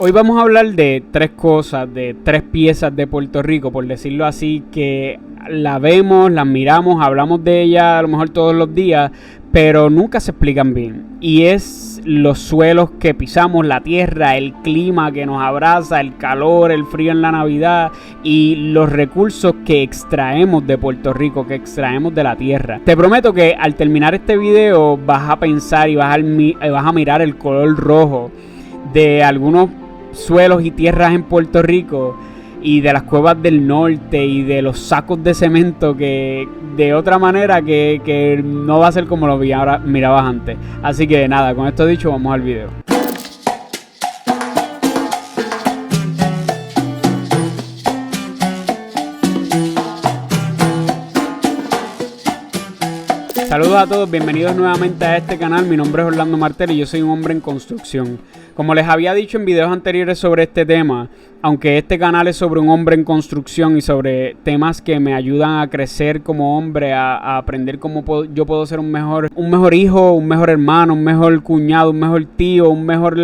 Hoy vamos a hablar de tres cosas, de tres piezas de Puerto Rico, por decirlo así, que la vemos, las miramos, hablamos de ellas a lo mejor todos los días, pero nunca se explican bien. Y es los suelos que pisamos, la tierra, el clima que nos abraza, el calor, el frío en la Navidad y los recursos que extraemos de Puerto Rico, que extraemos de la tierra. Te prometo que al terminar este video vas a pensar y vas a mirar el color rojo de algunos suelos y tierras en Puerto Rico y de las cuevas del norte y de los sacos de cemento que de otra manera que no va a ser como lo mirabas antes. Así que nada, con esto dicho vamos al video. Saludos a todos, bienvenidos nuevamente a este canal. Mi nombre es Orlando Martel y yo soy un hombre en construcción. Como les había dicho en videos anteriores sobre este tema, aunque este canal es sobre un hombre en construcción y sobre temas que me ayudan a crecer como hombre, a aprender cómo yo puedo ser un mejor hijo, un mejor hermano, un mejor cuñado, un mejor tío, un mejor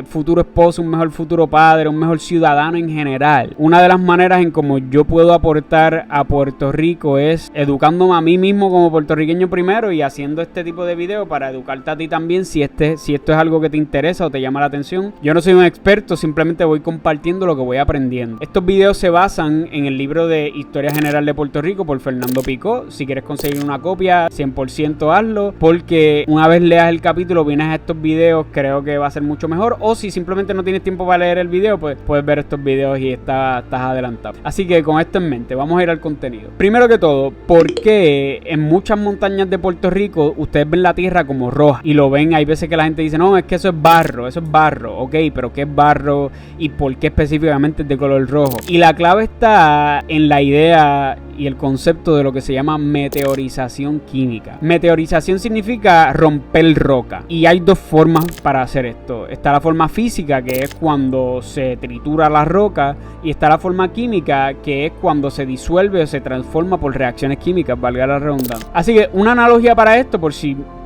futuro esposo, un mejor futuro padre, un mejor ciudadano en general. Una de las maneras en cómo yo puedo aportar a Puerto Rico es educándome a mí mismo como puertorriqueño primero y haciendo este tipo de videos para educarte a ti también si esto es algo que te interesa o te llama la atención. Yo no soy un experto, simplemente voy compartiendo lo que voy aprendiendo. Estos videos se basan en el libro de Historia General de Puerto Rico por Fernando Picó. Si quieres conseguir una copia, 100% hazlo, porque una vez leas el capítulo, vienes a estos videos, creo que va a ser mucho mejor. O si simplemente no tienes tiempo para leer el video, pues puedes ver estos videos y estás adelantado. Así que con esto en mente, vamos a ir al contenido. Primero que todo, ¿por qué en muchas montañas de Puerto Rico ustedes ven la tierra como roja? Y lo ven, hay veces que la gente dice, no, es que eso es barro, ok, pero ¿qué es barro y por qué específicamente es de color rojo? Y la clave está en la idea y el concepto de lo que se llama meteorización química. Meteorización significa romper roca y hay dos formas para hacer esto. Está la forma física, que es cuando se tritura la roca, y está la forma química, que es cuando se disuelve o se transforma por reacciones químicas, valga la redundancia. Así que una analogía para esto,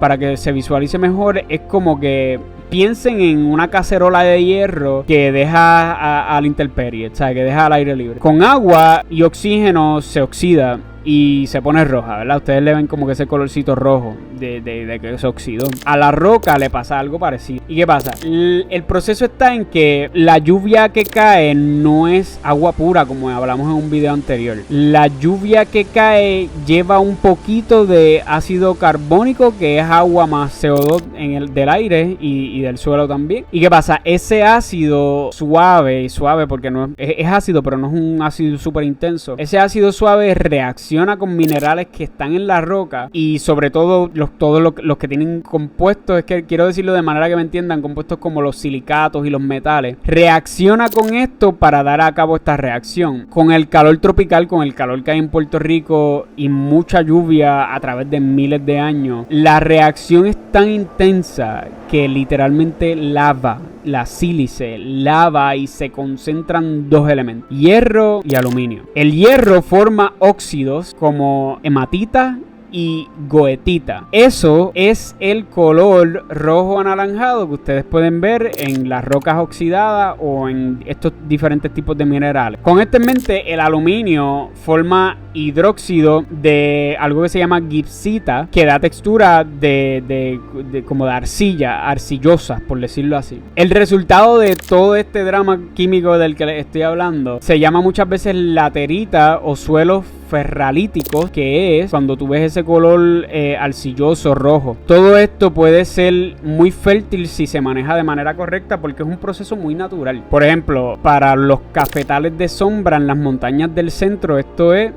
para que se visualice mejor, es como que piensen en una cacerola de hierro que deja a la intemperie, o sea, que deja al aire libre. Con agua y oxígeno se oxida y se pone roja, ¿verdad? Ustedes le ven como que ese colorcito rojo de que se oxidó. A la roca le pasa algo parecido. ¿Y qué pasa? El proceso está en que la lluvia que cae no es agua pura, como hablamos en un video anterior. La lluvia que cae lleva un poquito de ácido carbónico, que es agua más CO2 del aire y del suelo también. ¿Y qué pasa? Ese ácido suave porque no es ácido, pero no es un ácido súper intenso. Ese ácido suave reacciona con minerales que están en la roca y sobre todo todos los que tienen compuestos, es que quiero decirlo de manera que me entiendan, compuestos como los silicatos y los metales, reacciona con esto para dar a cabo esta reacción. Con el calor tropical, con el calor que hay en Puerto Rico y mucha lluvia a través de miles de años, la reacción es tan intensa que literalmente la sílice lava y se concentran dos elementos, hierro y aluminio. El hierro forma óxidos como hematita y goetita. Eso es el color rojo anaranjado que ustedes pueden ver en las rocas oxidadas o en estos diferentes tipos de minerales. Con esto en mente, el aluminio forma hidróxido de algo que se llama gipsita, que da textura de como de arcilla, arcillosa, por decirlo así. El resultado de todo este drama químico del que les estoy hablando se llama muchas veces laterita o suelos ferralíticos, que es cuando tú ves ese color arcilloso rojo. Todo esto puede ser muy fértil si se maneja de manera correcta, porque es un proceso muy natural. Por ejemplo, para los cafetales de sombra en las montañas del centro, esto es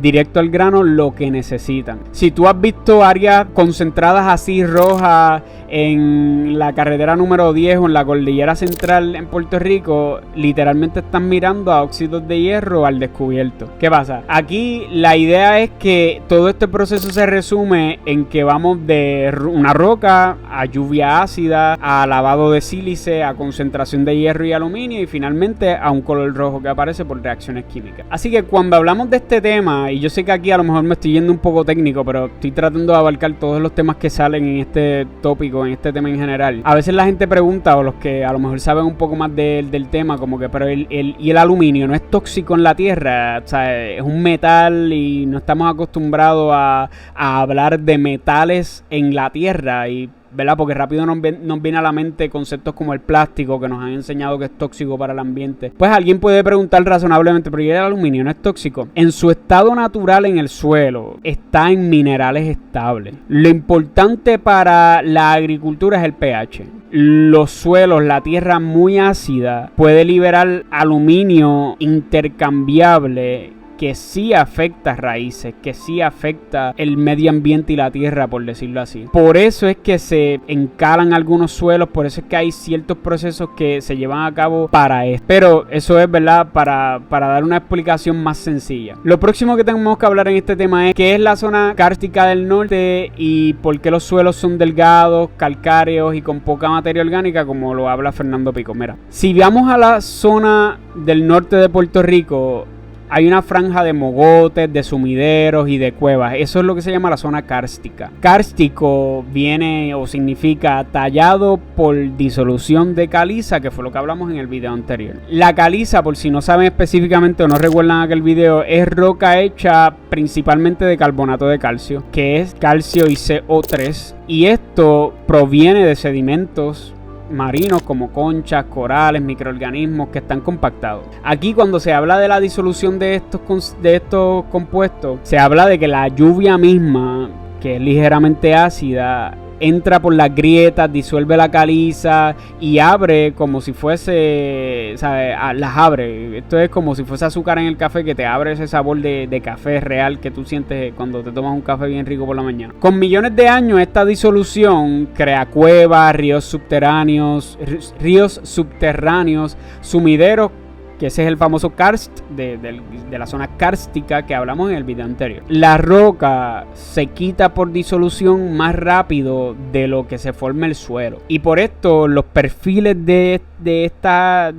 directo al grano, lo que necesitan. Si tú has visto áreas concentradas así rojas en la carretera número 10 o en la cordillera central en Puerto Rico, literalmente están mirando a óxidos de hierro al descubierto. ¿Qué pasa? Aquí la idea es que todo este proceso se resume en que vamos de una roca a lluvia ácida, a lavado de sílice, a concentración de hierro y aluminio y finalmente a un color rojo que aparece por reacciones químicas. Así que cuando hablamos de este tema, y yo sé que aquí a lo mejor me estoy yendo un poco técnico, pero estoy tratando de abarcar todos los temas que salen en este tópico, tóxico en este tema en general. A veces la gente pregunta, o los que a lo mejor saben un poco más del tema, como que, pero el aluminio no es tóxico en la Tierra, o sea, es un metal y no estamos acostumbrados a hablar de metales en la Tierra, y ¿verdad? Porque rápido nos viene a la mente conceptos como el plástico, que nos han enseñado que es tóxico para el ambiente. Pues alguien puede preguntar razonablemente, ¿pero ¿y el aluminio no es tóxico? En su estado natural en el suelo, está en minerales estables. Lo importante para la agricultura es el pH. Los suelos, la tierra muy ácida, puede liberar aluminio intercambiable que sí afecta raíces, que sí afecta el medio ambiente y la tierra, por decirlo así. Por eso es que se encalan algunos suelos, por eso es que hay ciertos procesos que se llevan a cabo para esto. Pero eso es, ¿verdad?, para dar una explicación más sencilla. Lo próximo que tenemos que hablar en este tema es qué es la zona kárstica del norte y por qué los suelos son delgados, calcáreos y con poca materia orgánica, como lo habla Fernando Pico. Mira, si vamos a la zona del norte de Puerto Rico, hay una franja de mogotes, de sumideros y de cuevas. Eso es lo que se llama la zona kárstica. Kárstico viene o significa tallado por disolución de caliza, que fue lo que hablamos en el video anterior. La caliza, por si no saben específicamente o no recuerdan aquel video, es roca hecha principalmente de carbonato de calcio, que es calcio y CO3. Y esto proviene de sedimentos marinos como conchas, corales, microorganismos que están compactados. Aquí, cuando se habla de la disolución de estos compuestos, se habla de que la lluvia misma, que es ligeramente ácida, entra por las grietas, disuelve la caliza y abre como si fuese, ¿sabes? Las abre. Esto es como si fuese azúcar en el café, que te abre ese sabor de café real que tú sientes cuando te tomas un café bien rico por la mañana. Con millones de años, esta disolución crea cuevas, ríos subterráneos, sumideros, que ese es el famoso karst de la zona kárstica que hablamos en el video anterior. La roca se quita por disolución más rápido de lo que se forma el suelo, y por esto los perfiles de esta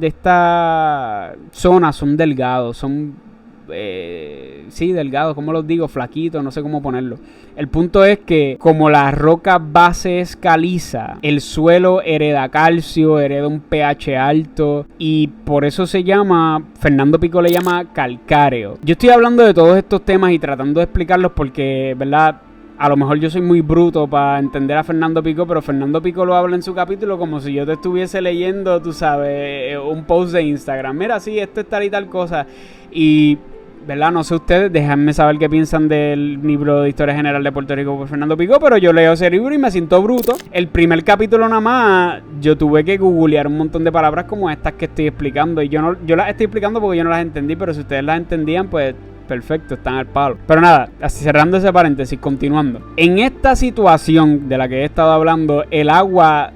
zona son delgados, son delgados, como los digo, flaquitos, no sé cómo ponerlo. El punto es que como la roca base es caliza, el suelo hereda calcio, hereda un pH alto, y por eso se llama, Fernando Pico le llama calcáreo. Yo estoy hablando de todos estos temas y tratando de explicarlos porque, ¿verdad?, a lo mejor yo soy muy bruto para entender a Fernando Pico, pero Fernando Pico lo habla en su capítulo como si yo te estuviese leyendo, tú sabes, un post de Instagram. Mira, sí, esto es tal y tal cosa. Y, ¿verdad?, no sé ustedes, déjenme saber qué piensan del libro de Historia General de Puerto Rico por Fernando Pico, pero yo leo ese libro y me siento bruto. El primer capítulo nada más, yo tuve que googlear un montón de palabras como estas que estoy explicando. Y yo las estoy explicando porque yo no las entendí, pero si ustedes las entendían, pues perfecto, están al palo. Pero nada, así cerrando ese paréntesis, continuando. En esta situación de la que he estado hablando, el agua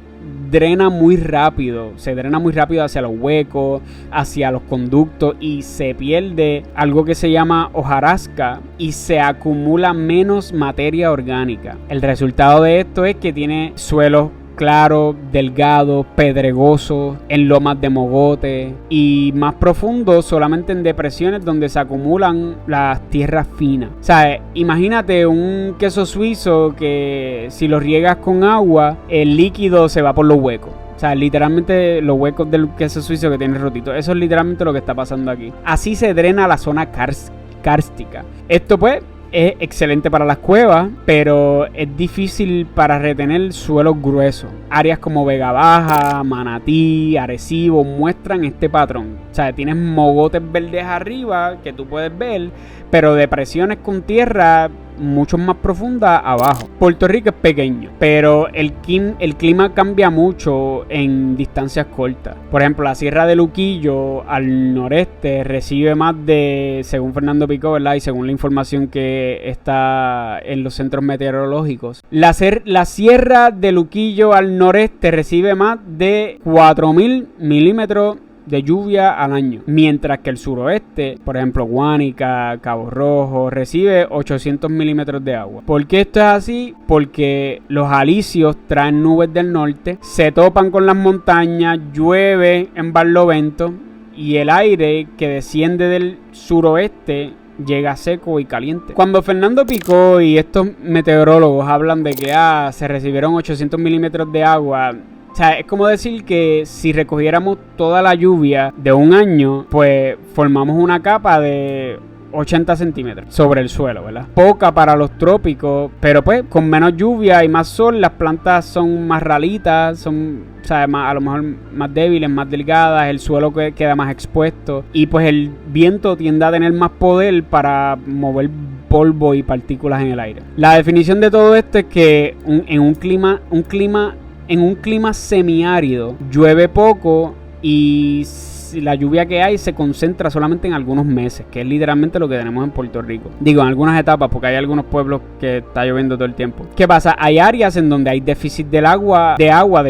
drena muy rápido, se drena muy rápido hacia los huecos, hacia los conductos, y se pierde algo que se llama hojarasca y se acumula menos materia orgánica. El resultado de esto es que tiene suelos claros, delgados, pedregosos, en lomas de mogote y más profundos solamente en depresiones donde se acumulan las tierras finas. O sea, imagínate un queso suizo que si lo riegas con agua, el líquido se va por los huecos. O sea, literalmente los huecos del queso suizo que tiene rotito. Eso es literalmente lo que está pasando aquí. Así se drena la zona kárstica. Esto pues es excelente para las cuevas, pero es difícil para retener suelos gruesos. Áreas como Vega Baja, Manatí, Arecibo muestran este patrón. O sea, tienes mogotes verdes arriba que tú puedes ver, pero depresiones con tierra mucho más profunda abajo. Puerto Rico es pequeño, pero el clima cambia mucho en distancias cortas. Por ejemplo, la Sierra de Luquillo al noreste recibe más de, según Fernando Pico, ¿verdad?, y según la información que está en los centros meteorológicos, la Sierra de Luquillo al noreste recibe más de 4.000 milímetros de lluvia al año, mientras que el suroeste, por ejemplo Guánica, Cabo Rojo, recibe 800 milímetros de agua. ¿Por qué esto es así? Porque los alisios traen nubes del norte, se topan con las montañas, llueve en barlovento, y el aire que desciende del suroeste llega seco y caliente. Cuando Fernando Picó y estos meteorólogos hablan de que se recibieron 800 milímetros de agua, o sea, es como decir que si recogiéramos toda la lluvia de un año, pues formamos una capa de 80 centímetros sobre el suelo, ¿verdad? Poca para los trópicos, pero pues con menos lluvia y más sol, las plantas son más ralitas, son, o sea, a lo mejor más débiles, más delgadas, el suelo queda más expuesto y pues el viento tiende a tener más poder para mover polvo y partículas en el aire. La definición de todo esto es que en un clima semiárido llueve poco y la lluvia que hay se concentra solamente en algunos meses, que es literalmente lo que tenemos en Puerto Rico. Digo, en algunas etapas, porque hay algunos pueblos que está lloviendo todo el tiempo. ¿Qué pasa? Hay áreas en donde hay déficit de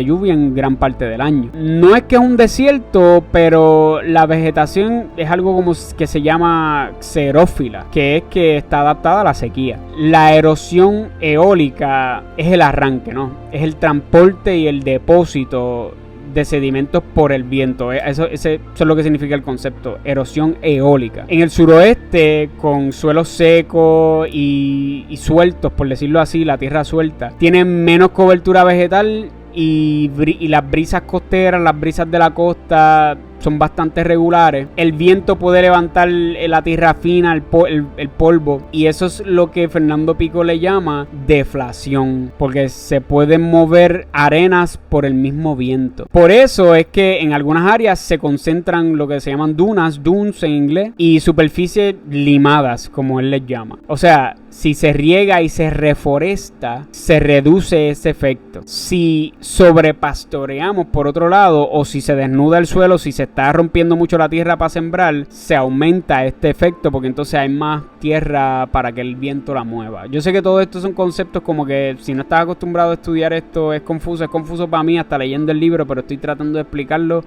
lluvia en gran parte del año. No es que es un desierto, pero la vegetación es algo como que se llama xerófila, que es que está adaptada a la sequía. La erosión eólica es el arranque, ¿no? Es el transporte y el depósito de sedimentos por el viento. Eso es lo que significa el concepto, erosión eólica. En el suroeste, con suelos secos y sueltos, por decirlo así, la tierra suelta, tienen menos cobertura vegetal y las brisas costeras, las brisas de la costa son bastante regulares. El viento puede levantar la tierra fina, el polvo, y eso es lo que Fernando Picó le llama deflación, porque se pueden mover arenas por el mismo viento. Por eso es que en algunas áreas se concentran lo que se llaman dunes en inglés, y superficies limadas, como él les llama. O sea, si se riega y se reforesta, se reduce ese efecto. Si sobrepastoreamos por otro lado, o si se desnuda el suelo, si se está rompiendo mucho la tierra para sembrar, se aumenta este efecto porque entonces hay más tierra para que el viento la mueva. Yo sé que todo esto son conceptos como que si no estás acostumbrado a estudiar esto es confuso para mí hasta leyendo el libro, pero estoy tratando de explicarlo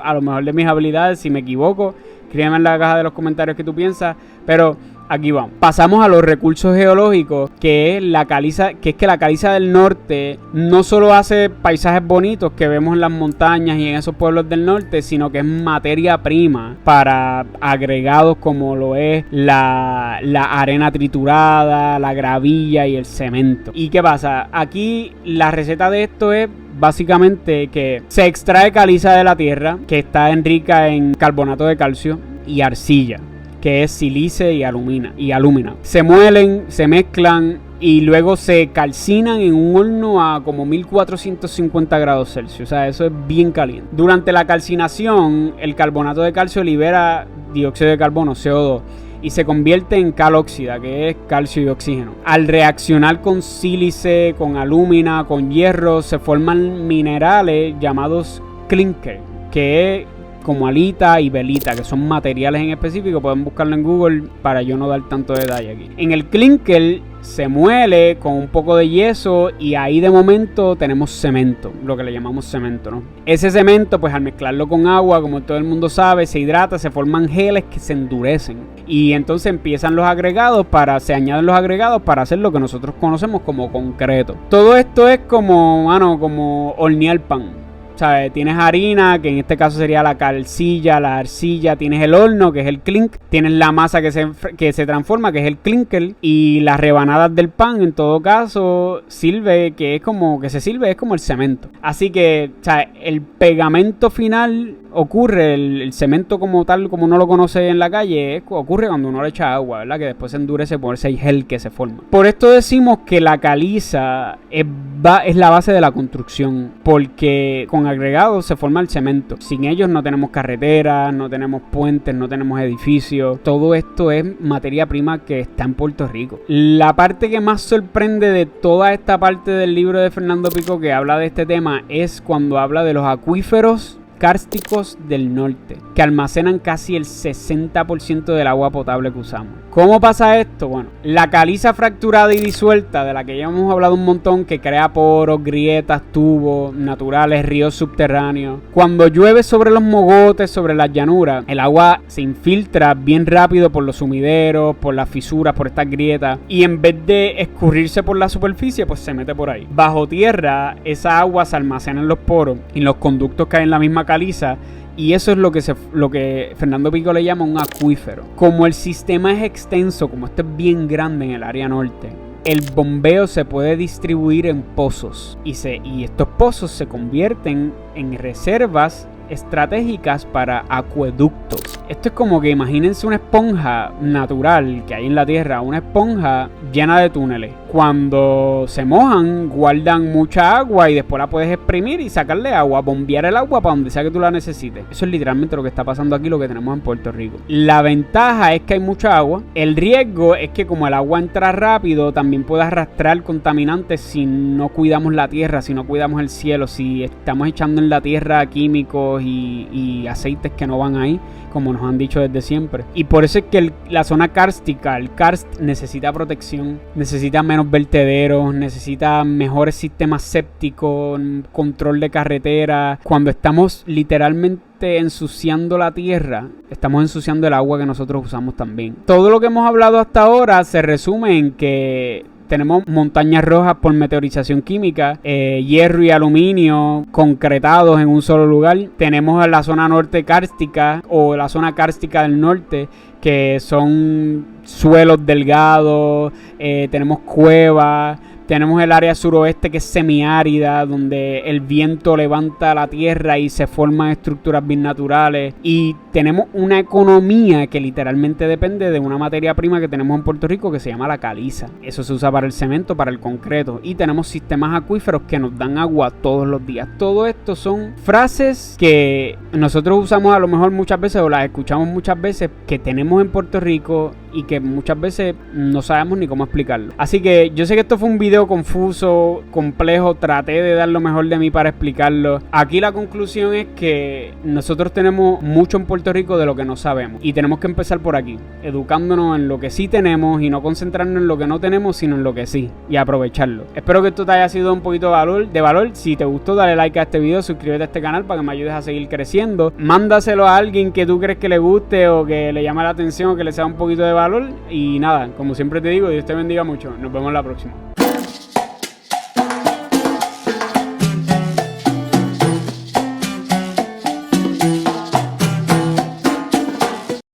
a lo mejor de mis habilidades. Si me equivoco, escríbeme en la caja de los comentarios qué tú piensas, pero aquí vamos. Pasamos a los recursos geológicos, que es que la caliza del norte no solo hace paisajes bonitos que vemos en las montañas y en esos pueblos del norte, sino que es materia prima para agregados como lo es la arena triturada, la gravilla y el cemento. ¿Y qué pasa? Aquí la receta de esto es básicamente que se extrae caliza de la tierra, que está rica en carbonato de calcio y arcilla, que es sílice y alúmina. Se muelen, se mezclan y luego se calcinan en un horno a como 1450 grados Celsius. O sea, eso es bien caliente. Durante la calcinación, el carbonato de calcio libera dióxido de carbono, CO2, y se convierte en calóxida, que es calcio y oxígeno. Al reaccionar con sílice, con alúmina, con hierro, se forman minerales llamados clinker, que es como alita y velita, que son materiales en específico. Pueden buscarlo en Google para yo no dar tanto detalle aquí. En el clinker se muele con un poco de yeso y ahí de momento tenemos cemento, lo que le llamamos cemento, ¿no? Ese cemento, pues al mezclarlo con agua, como todo el mundo sabe, se hidrata, se forman geles que se endurecen y entonces empiezan se añaden los agregados para hacer lo que nosotros conocemos como concreto. Todo esto es como hornear pan. O sea, tienes harina, que en este caso sería la calcilla, la arcilla, tienes el horno, que es el clink, tienes la masa que se transforma, que es el clinker, y las rebanadas del pan, en todo caso, es como el cemento. Así que, o sea, el pegamento final ocurre, el cemento como tal, como uno lo conoce en la calle, ocurre cuando uno le echa agua, ¿verdad? Que después se endurece por ese gel que se forma. Por esto decimos que la caliza es la base de la construcción, porque con agregados se forma el cemento. Sin ellos no tenemos carreteras, no tenemos puentes, no tenemos edificios. Todo esto es materia prima que está en Puerto Rico. La parte que más sorprende de toda esta parte del libro de Fernando Picó que habla de este tema es cuando habla de los acuíferos kársticos del norte, que almacenan casi el 60% del agua potable que usamos. ¿Cómo pasa esto? Bueno, la caliza fracturada y disuelta, de la que ya hemos hablado un montón, que crea poros, grietas, tubos naturales, ríos subterráneos. Cuando llueve sobre los mogotes, sobre las llanuras, el agua se infiltra bien rápido por los sumideros, por las fisuras, por estas grietas, y en vez de escurrirse por la superficie, pues se mete por ahí. Bajo tierra, esa agua se almacena en los poros y en los conductos que hay en la misma caliza, Y eso es lo que Fernando Pico le llama un acuífero. Como el sistema es extenso, como esto es bien grande en el área norte, el bombeo se puede distribuir en pozos y estos pozos se convierten en reservas estratégicas para acueductos. Esto es como que imagínense una esponja natural que hay en la tierra, una esponja llena de túneles. Cuando se mojan, guardan mucha agua y después la puedes exprimir y sacarle agua, bombear el agua para donde sea que tú la necesites. Eso es literalmente lo que está pasando aquí, lo que tenemos en Puerto Rico. La ventaja es que hay mucha agua. El riesgo es que como el agua entra rápido, también puede arrastrar contaminantes si no cuidamos la tierra, si no cuidamos el cielo, si estamos echando en la tierra químicos y aceites que no van ahí, como nos han dicho desde siempre. Y por eso es que la zona kárstica, el karst, necesita protección, necesita menos vertederos, necesita mejores sistemas sépticos, control de carretera. Cuando estamos literalmente ensuciando la tierra, estamos ensuciando el agua que nosotros usamos también. Todo lo que hemos hablado hasta ahora se resume en que tenemos montañas rojas por meteorización química, hierro y aluminio concretados en un solo lugar. Tenemos la zona norte kárstica o la zona kárstica del norte, que son suelos delgados, tenemos cuevas. Tenemos el área suroeste que es semiárida, donde el viento levanta la tierra y se forman estructuras binaturales. Y tenemos una economía que literalmente depende de una materia prima que tenemos en Puerto Rico que se llama la caliza. Eso se usa para el cemento, para el concreto. Y tenemos sistemas acuíferos que nos dan agua todos los días. Todo esto son frases que nosotros usamos a lo mejor muchas veces o las escuchamos muchas veces, que tenemos en Puerto Rico y que muchas veces no sabemos ni cómo explicarlo. Así que yo sé que esto fue un video confuso, complejo, traté de dar lo mejor de mí para explicarlo. Aquí la conclusión es que nosotros tenemos mucho en Puerto Rico de lo que no sabemos y tenemos que empezar por aquí, educándonos en lo que sí tenemos y no concentrarnos en lo que no tenemos, sino en lo que sí, y aprovecharlo. Espero que esto te haya sido un poquito de valor. Si te gustó, dale like a este video, suscríbete a este canal para que me ayudes a seguir creciendo. Mándaselo a alguien que tú crees que le guste o que le llame la atención o que le sea un poquito de valor. Y nada, como siempre te digo, Dios te bendiga mucho. Nos vemos la próxima.